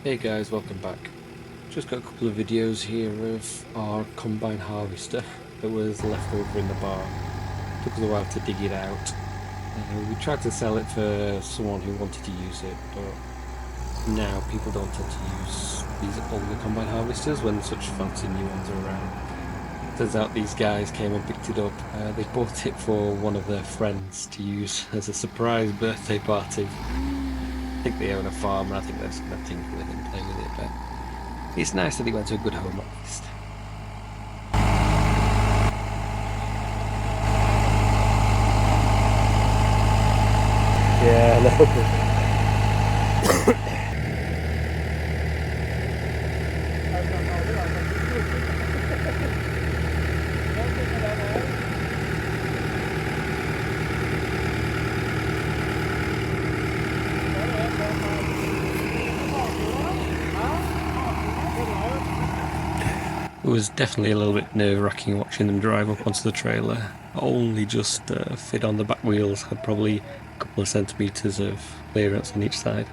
Hey guys, welcome back. Just got a couple of videos here of our combine harvester that was left over in the barn. Took us a while to dig it out. We tried to sell it for someone who wanted to use it, but now people don't tend to use these older combine harvesters when such fancy new ones are around. Turns out these guys came and picked it up. They bought it for one of their friends to use as a surprise birthday party. I think they own a farm, and I think they're just going to tinker with it and play with it, but it's nice that he went to a good home at least. Yeah, I know. It was definitely a little bit nerve-wracking watching them drive up onto the trailer. Only just fit on the back wheels, had probably a couple of centimetres of clearance on each side.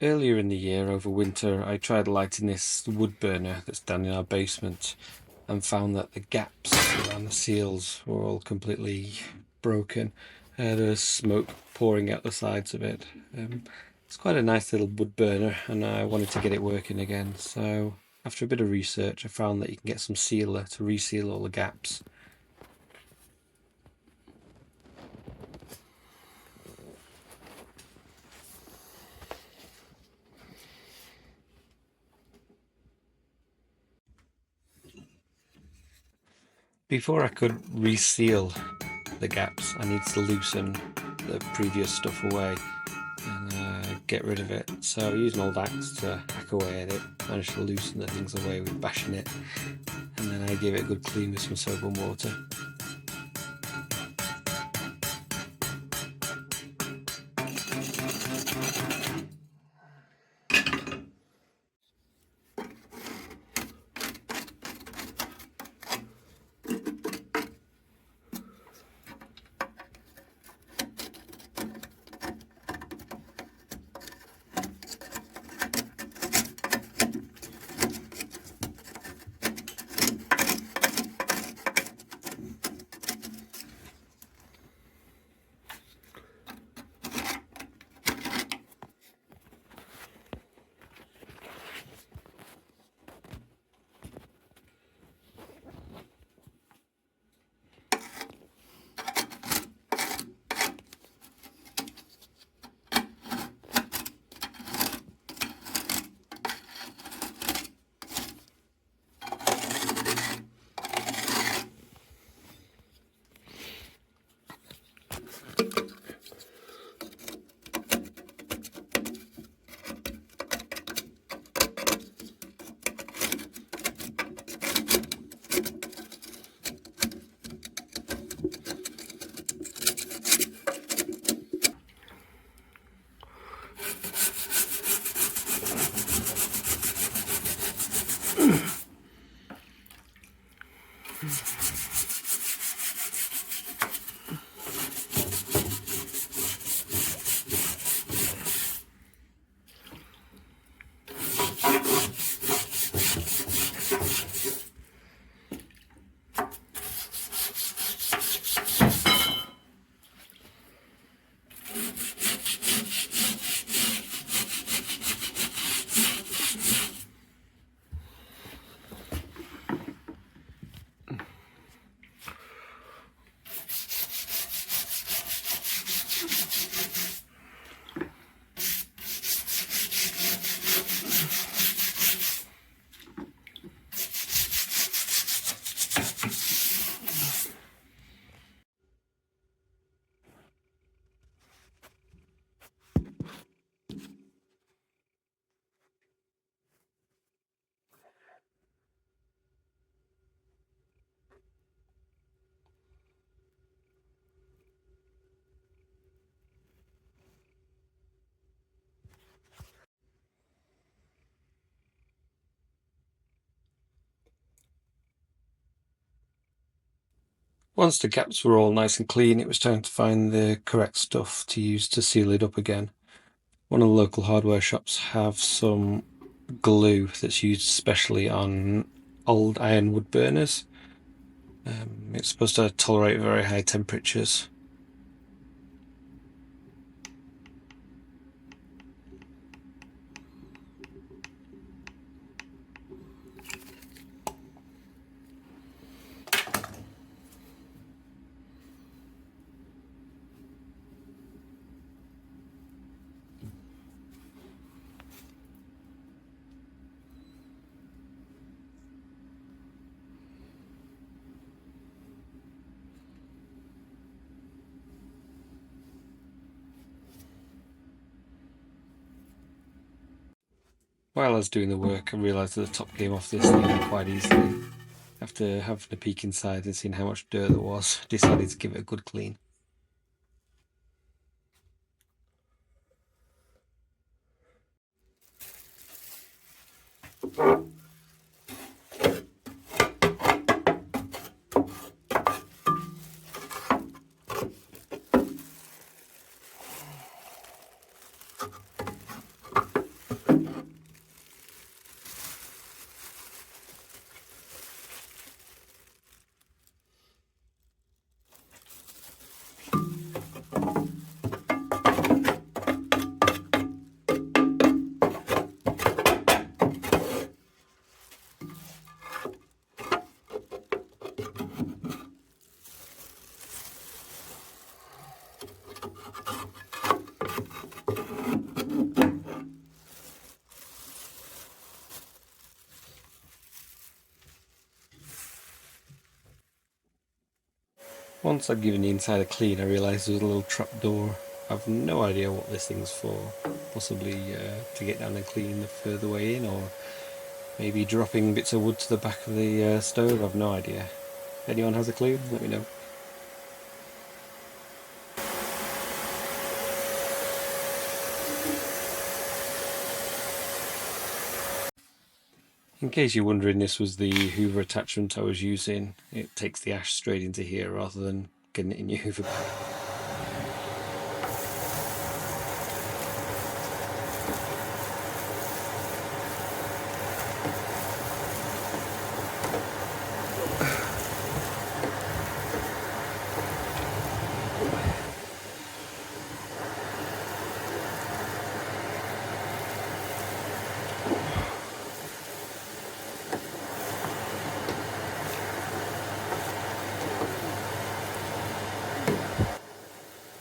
Earlier in the year, over winter, I tried lighting this wood burner that's down in our basement and found that the gaps around the seals were all completely broken. There was smoke pouring out the sides of it. It's quite a nice little wood burner, and I wanted to get it working again. So after a bit of research, I found that you can get some sealer to reseal all the gaps. Before I could reseal the gaps, I need to loosen the previous stuff away and get rid of it. So I used an old axe to hack away at it, managed to loosen the things away with bashing it, and then I gave it a good clean with some soap and water. Once the gaps were all nice and clean, it was time to find the correct stuff to use to seal it up again. One of the local hardware shops have some glue that's used especially on old ironwood burners. It's supposed to tolerate very high temperatures. While I was doing the work, I realised that the top came off this thing quite easily. After having a peek inside and seeing how much dirt there was, I decided to give it a good clean. Once I'd given the inside a clean, I realised there was a little trap door. I've no idea what this thing's for. Possibly to get down and clean the further way in, or maybe dropping bits of wood to the back of the stove. I've no idea. If anyone has a clue, let me know. In case you're wondering, this was the Hoover attachment I was using. It takes the ash straight into here rather than getting it in your Hoover bag.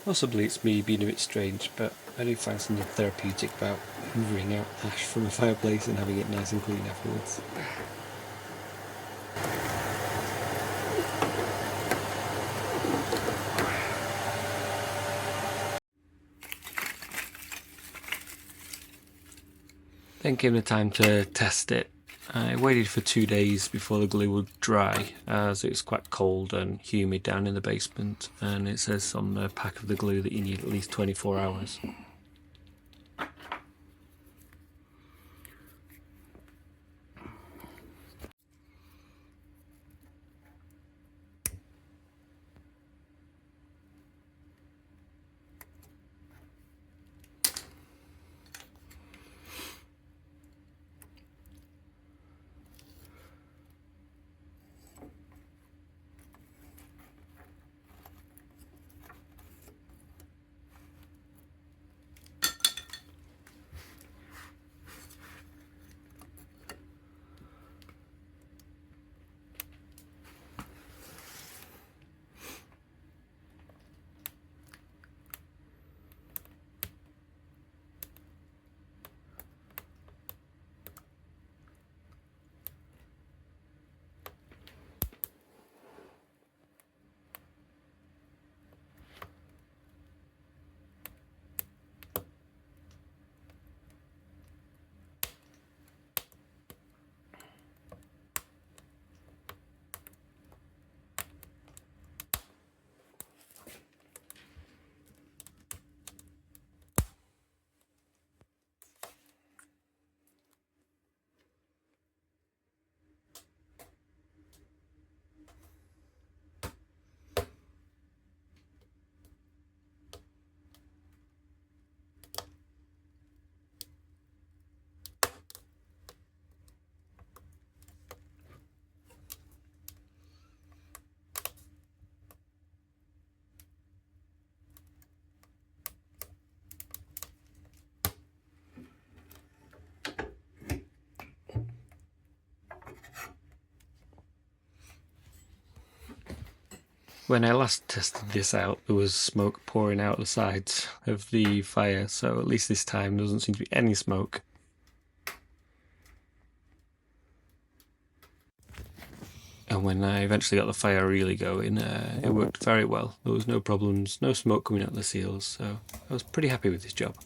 Possibly it's me being a bit strange, but I do find something therapeutic about hoovering out ash from a fireplace and having it nice and clean afterwards. Then came the time to test it. I waited for 2 days before the glue would dry, as it was quite cold and humid down in the basement, and it says on the pack of the glue that you need at least 24 hours. When I last tested this out, there was smoke pouring out the sides of the fire, so at least this time there doesn't seem to be any smoke. And when I eventually got the fire really going, it worked very well. There was no problems, no smoke coming out of the seals, so I was pretty happy with this job.